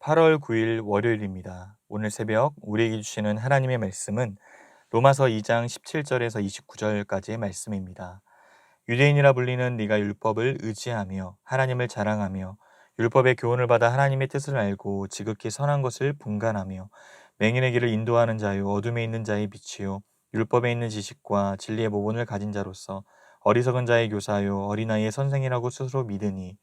8월 9일 월요일입니다. 오늘 새벽 우리에게 주시는 하나님의 말씀은 로마서 2장 17절에서 29절까지의 말씀입니다. 유대인이라 불리는 네가 율법을 의지하며 하나님을 자랑하며 율법의 교훈을 받아 하나님의 뜻을 알고 지극히 선한 것을 분간하며 맹인의 길을 인도하는 자요 어둠에 있는 자의 빛이요 율법에 있는 지식과 진리의 모본을 가진 자로서 어리석은 자의 교사요 어린아이의 선생이라고 스스로 믿으니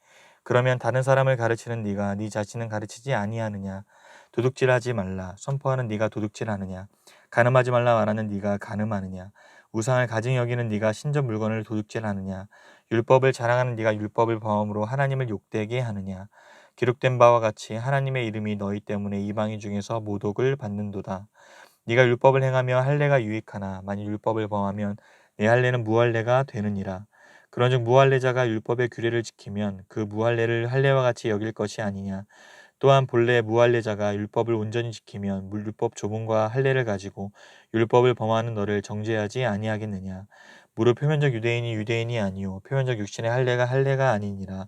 그러면 다른 사람을 가르치는 네가 네 자신은 가르치지 아니하느냐? 도둑질하지 말라 선포하는 네가 도둑질하느냐? 간음하지 말라 말하는 네가 간음하느냐? 우상을 가증히 여기는 네가 신전 물건을 도둑질하느냐? 율법을 자랑하는 네가 율법을 범함으로 하나님을 욕되게 하느냐? 기록된 바와 같이 하나님의 이름이 너희 때문에 이방인 중에서 모독을 받는도다. 네가 율법을 행하며 할례가 유익하나 만일 율법을 범하면 내 할례는 무할례가 되느니라. 그런즉 무할례자가 율법의 규례를 지키면 그 무할례를 할례와 같이 여길 것이 아니냐. 또한 본래 무할례자가 율법을 온전히 지키면 율법 조문과 할례를 가지고 율법을 범하는 너를 정죄하지 아니하겠느냐. 무릇 표면적 유대인이 유대인이 아니요 표면적 육신의 할례가 아니니라.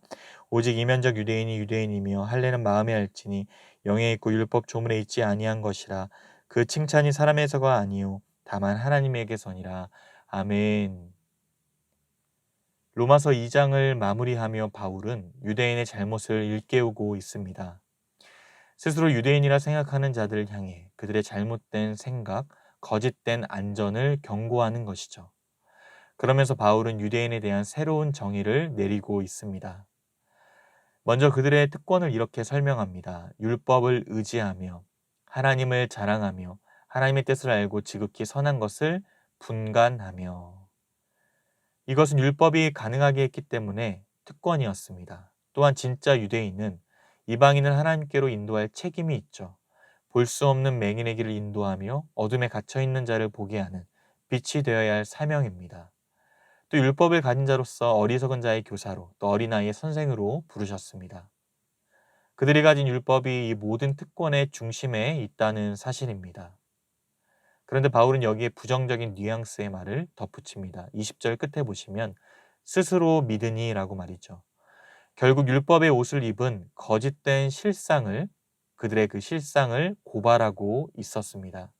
오직 이면적 유대인이 유대인이며 할례는 마음에 알지니 영에 있고 율법 조문에 있지 아니한 것이라. 그 칭찬이 사람에서가 아니요 다만 하나님에게서니라. 아멘. 로마서 2장을 마무리하며 바울은 유대인의 잘못을 일깨우고 있습니다. 스스로 유대인이라 생각하는 자들을 향해 그들의 잘못된 생각, 거짓된 안전을 경고하는 것이죠. 그러면서 바울은 유대인에 대한 새로운 정의를 내리고 있습니다. 먼저 그들의 특권을 이렇게 설명합니다. 율법을 의지하며 하나님을 자랑하며 하나님의 뜻을 알고 지극히 선한 것을 분간하며 이것은 율법이 가능하게 했기 때문에 특권이었습니다. 또한 진짜 유대인은 이방인을 하나님께로 인도할 책임이 있죠. 볼 수 없는 맹인의 길을 인도하며 어둠에 갇혀있는 자를 보게 하는 빛이 되어야 할 사명입니다. 또 율법을 가진 자로서 어리석은 자의 교사로 또 어린아이의 선생으로 부르셨습니다. 그들이 가진 율법이 이 모든 특권의 중심에 있다는 사실입니다. 그런데 바울은 여기에 부정적인 뉘앙스의 말을 덧붙입니다. 20절 끝에 보시면 스스로 믿으니 라고 말이죠. 결국 율법의 옷을 입은 거짓된 실상을 그들의 그 실상을 고발하고 있었습니다.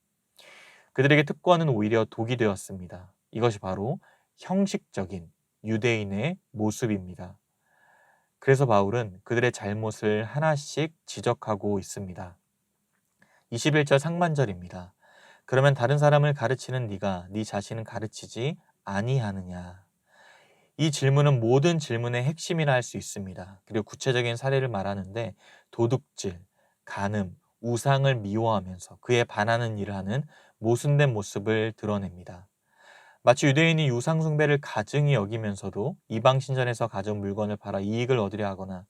그들에게 특권은 오히려 독이 되었습니다. 이것이 바로 형식적인 유대인의 모습입니다. 그래서 바울은 그들의 잘못을 하나씩 지적하고 있습니다. 21절 상반절입니다. 그러면 다른 사람을 가르치는 네가 네 자신은 가르치지 아니하느냐. 이 질문은 모든 질문의 핵심이라 할 수 있습니다. 그리고 구체적인 사례를 말하는데 도둑질, 간음, 우상을 미워하면서 그에 반하는 일을 하는 모순된 모습을 드러냅니다. 마치 유대인이 우상 숭배를 가증히 여기면서도 이방 신전에서 가져온 물건을 팔아 이익을 얻으려 하거나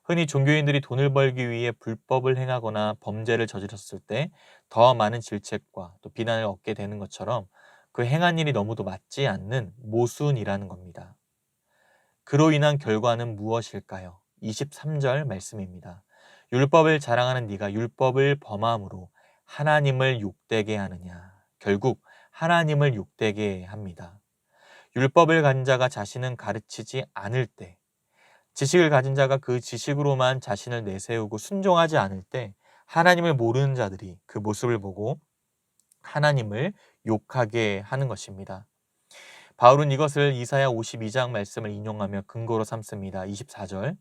흔히 종교인들이 돈을 벌기 위해 불법을 행하거나 범죄를 저질렀을 때 더 많은 질책과 또 비난을 얻게 되는 것처럼 그 행한 일이 너무도 맞지 않는 모순이라는 겁니다. 그로 인한 결과는 무엇일까요? 23절 말씀입니다. 율법을 자랑하는 네가 율법을 범함으로 하나님을 욕되게 하느냐. 결국 하나님을 욕되게 합니다. 율법을 가진 자가 자신은 가르치지 않을 때, 지식을 가진 자가 그 지식으로만 자신을 내세우고 순종하지 않을 때 하나님을 모르는 자들이 그 모습을 보고 하나님을 욕하게 하는 것입니다. 바울은 이것을 이사야 52장 말씀을 인용하며 근거로 삼습니다. 24절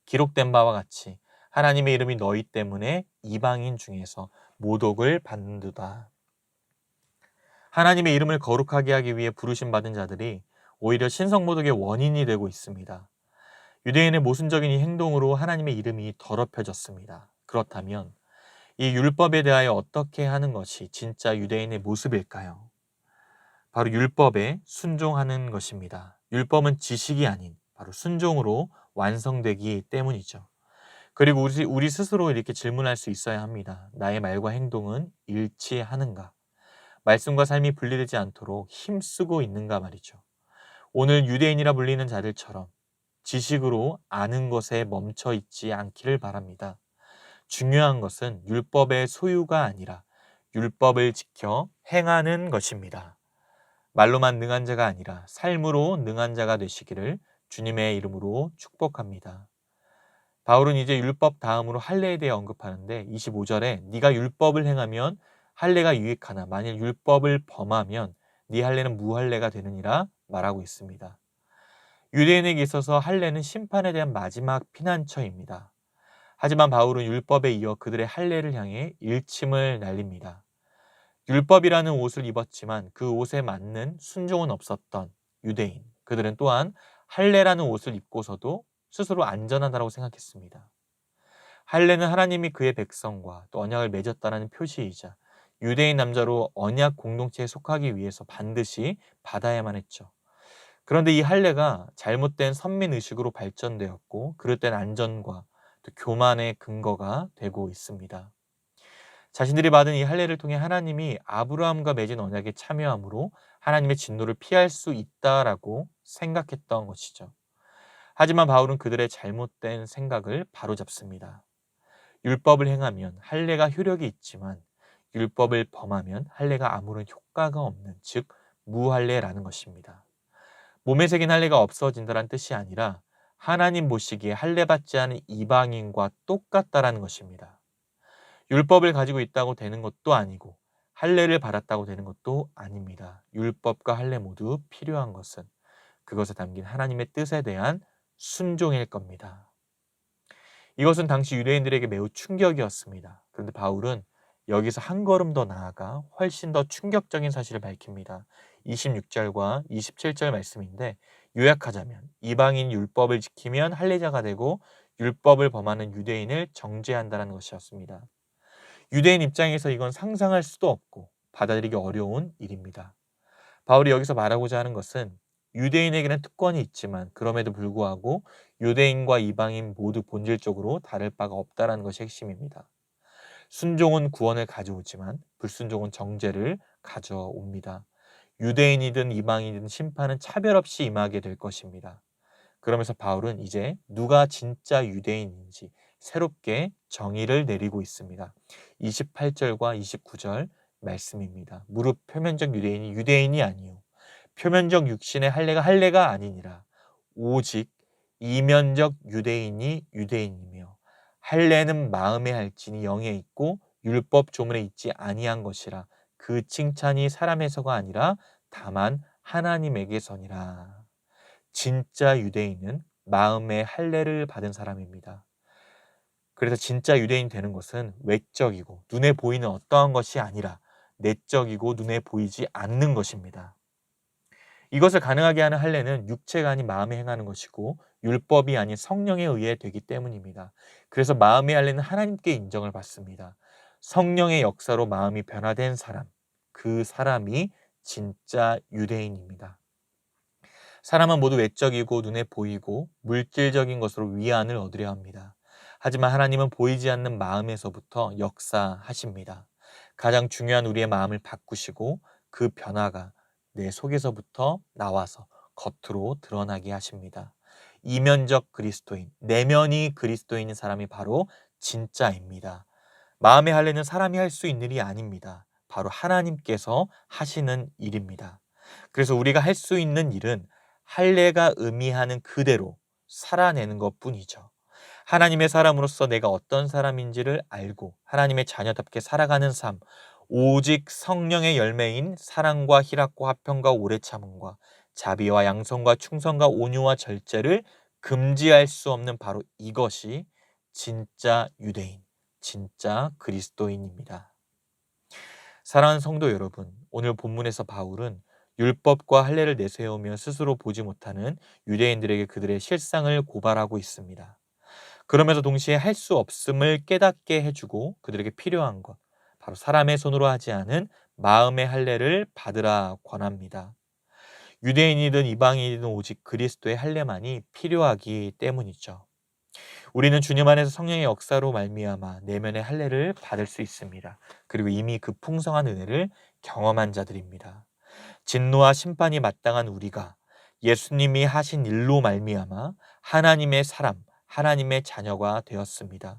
기록된 바와 같이 하나님의 이름이 너희 때문에 이방인 중에서 모독을 받는도다. 하나님의 이름을 거룩하게 하기 위해 부르심 받은 자들이 오히려 신성모독의 원인이 되고 있습니다. 유대인의 모순적인 이 행동으로 하나님의 이름이 더럽혀졌습니다. 그렇다면 이 율법에 대하여 어떻게 하는 것이 진짜 유대인의 모습일까요? 바로 율법에 순종하는 것입니다. 율법은 지식이 아닌 바로 순종으로 완성되기 때문이죠. 그리고 우리 스스로 이렇게 질문할 수 있어야 합니다. 나의 말과 행동은 일치하는가? 말씀과 삶이 분리되지 않도록 힘쓰고 있는가 말이죠. 오늘 유대인이라 불리는 자들처럼 지식으로 아는 것에 멈춰 있지 않기를 바랍니다. 중요한 것은 율법의 소유가 아니라 율법을 지켜 행하는 것입니다. 말로만 능한 자가 아니라 삶으로 능한 자가 되시기를 주님의 이름으로 축복합니다. 바울은 이제 율법 다음으로 할례에 대해 언급하는데 25절에 네가 율법을 행하면 할례가 유익하나 만일 율법을 범하면 네 할례는 무할례가 되느니라 말하고 있습니다. 유대인에게 있어서 할례는 심판에 대한 마지막 피난처입니다. 하지만 바울은 율법에 이어 그들의 할례를 향해 일침을 날립니다. 율법이라는 옷을 입었지만 그 옷에 맞는 순종은 없었던 유대인, 그들은 또한 할례라는 옷을 입고서도 스스로 안전하다고 생각했습니다. 할례는 하나님이 그의 백성과 또 언약을 맺었다는 표시이자 유대인 남자로 언약 공동체에 속하기 위해서 반드시 받아야만 했죠. 그런데 이 할례가 잘못된 선민의식으로 발전되었고 그릇된 안전과 또 교만의 근거가 되고 있습니다. 자신들이 받은 이 할례를 통해 하나님이 아브라함과 맺은 언약에 참여함으로 하나님의 진노를 피할 수 있다라고 생각했던 것이죠. 하지만 바울은 그들의 잘못된 생각을 바로잡습니다. 율법을 행하면 할례가 효력이 있지만 율법을 범하면 할례가 아무런 효과가 없는, 즉 무할례라는 것입니다. 몸에 새긴 할례가 없어진다는 뜻이 아니라 하나님 보시기에 할례 받지 않은 이방인과 똑같다라는 것입니다. 율법을 가지고 있다고 되는 것도 아니고 할례를 받았다고 되는 것도 아닙니다. 율법과 할례 모두 필요한 것은 그것에 담긴 하나님의 뜻에 대한 순종일 겁니다. 이것은 당시 유대인들에게 매우 충격이었습니다. 그런데 바울은 여기서 한 걸음 더 나아가 훨씬 더 충격적인 사실을 밝힙니다. 26절과 27절 말씀인데 요약하자면 이방인 율법을 지키면 할례자가 되고 율법을 범하는 유대인을 정죄한다는 것이었습니다. 유대인 입장에서 이건 상상할 수도 없고 받아들이기 어려운 일입니다. 바울이 여기서 말하고자 하는 것은 유대인에게는 특권이 있지만 그럼에도 불구하고 유대인과 이방인 모두 본질적으로 다를 바가 없다는 것이 핵심입니다. 순종은 구원을 가져오지만 불순종은 정죄를 가져옵니다. 유대인이든 이방인이든 심판은 차별 없이 임하게 될 것입니다. 그러면서 바울은 이제 누가 진짜 유대인인지 새롭게 정의를 내리고 있습니다. 28절과 29절 말씀입니다. 무릇 표면적 유대인이 유대인이 아니요 표면적 육신의 할례가 아니니라. 오직 이면적 유대인이 유대인이며 할례는 마음에 할지니 영에 있고 율법 조문에 있지 아니한 것이라. 그 칭찬이 사람에서가 아니라 다만 하나님에게서니라. 진짜 유대인은 마음의 할례를 받은 사람입니다. 그래서 진짜 유대인 되는 것은 외적이고 눈에 보이는 어떠한 것이 아니라 내적이고 눈에 보이지 않는 것입니다. 이것을 가능하게 하는 할례는 육체가 아닌 마음에 행하는 것이고 율법이 아닌 성령에 의해 되기 때문입니다. 그래서 마음의 할례는 하나님께 인정을 받습니다. 성령의 역사로 마음이 변화된 사람, 그 사람이 진짜 유대인입니다. 사람은 모두 외적이고 눈에 보이고 물질적인 것으로 위안을 얻으려 합니다. 하지만 하나님은 보이지 않는 마음에서부터 역사하십니다. 가장 중요한 우리의 마음을 바꾸시고 그 변화가 내 속에서부터 나와서 겉으로 드러나게 하십니다. 이면적 그리스도인, 내면이 그리스도인인 사람이 바로 진짜입니다. 마음의 할례는 사람이 할 수 있는 일이 아닙니다. 바로 하나님께서 하시는 일입니다. 그래서 우리가 할 수 있는 일은 할례가 의미하는 그대로 살아내는 것뿐이죠. 하나님의 사람으로서 내가 어떤 사람인지를 알고 하나님의 자녀답게 살아가는 삶, 오직 성령의 열매인 사랑과 희락과 화평과 오래 참음과 자비와 양성과 충성과 온유와 절제를 금지할 수 없는 바로 이것이 진짜 유대인, 진짜 그리스도인입니다. 사랑하는 성도 여러분, 오늘 본문에서 바울은 율법과 할례를 내세우며 스스로 보지 못하는 유대인들에게 그들의 실상을 고발하고 있습니다. 그러면서 동시에 할 수 없음을 깨닫게 해주고 그들에게 필요한 것, 바로 사람의 손으로 하지 않은 마음의 할례를 받으라 권합니다. 유대인이든 이방인이든 오직 그리스도의 할례만이 필요하기 때문이죠. 우리는 주님 안에서 성령의 역사로 말미암아 내면의 할례를 받을 수 있습니다. 그리고 이미 그 풍성한 은혜를 경험한 자들입니다. 진노와 심판이 마땅한 우리가 예수님이 하신 일로 말미암아 하나님의 사람, 하나님의 자녀가 되었습니다.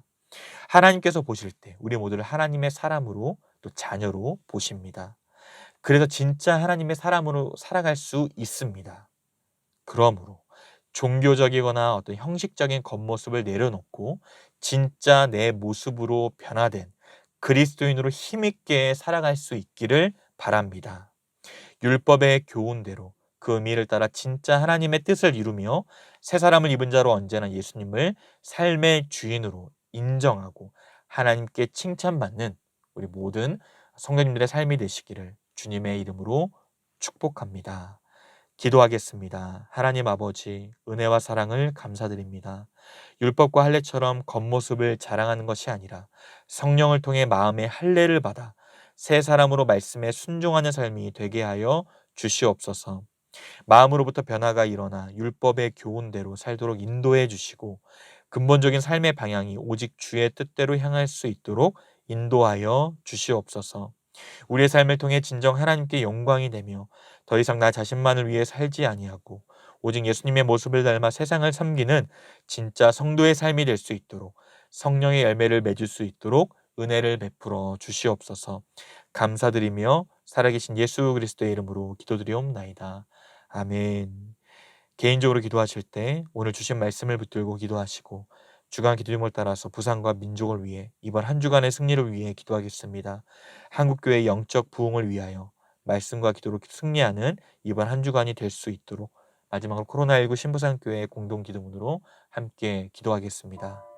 하나님께서 보실 때 우리 모두를 하나님의 사람으로 또 자녀로 보십니다. 그래서 진짜 하나님의 사람으로 살아갈 수 있습니다. 그러므로 종교적이거나 어떤 형식적인 겉모습을 내려놓고 진짜 내 모습으로 변화된 그리스도인으로 힘있게 살아갈 수 있기를 바랍니다. 율법의 교훈대로 그 의미를 따라 진짜 하나님의 뜻을 이루며 새 사람을 입은 자로 언제나 예수님을 삶의 주인으로 인정하고 하나님께 칭찬받는 우리 모든 성도님들의 삶이 되시기를 주님의 이름으로 축복합니다. 기도하겠습니다. 하나님 아버지, 은혜와 사랑을 감사드립니다. 율법과 할례처럼 겉모습을 자랑하는 것이 아니라 성령을 통해 마음의 할례를 받아 새 사람으로 말씀에 순종하는 삶이 되게 하여 주시옵소서. 마음으로부터 변화가 일어나 율법의 교훈대로 살도록 인도해 주시고 근본적인 삶의 방향이 오직 주의 뜻대로 향할 수 있도록 인도하여 주시옵소서. 우리의 삶을 통해 진정 하나님께 영광이 되며 더 이상 나 자신만을 위해 살지 아니하고 오직 예수님의 모습을 닮아 세상을 섬기는 진짜 성도의 삶이 될 수 있도록 성령의 열매를 맺을 수 있도록 은혜를 베풀어 주시옵소서. 감사드리며 살아계신 예수 그리스도의 이름으로 기도드리옵나이다. 아멘. 개인적으로 기도하실 때 오늘 주신 말씀을 붙들고 기도하시고 주간 기도 제목을 따라서 부산과 민족을 위해 이번 한 주간의 승리를 위해 기도하겠습니다. 한국교회의 영적 부흥을 위하여 말씀과 기도로 승리하는 이번 한 주간이 될 수 있도록 마지막으로 코로나19 신부산교회 공동 기도문으로 함께 기도하겠습니다.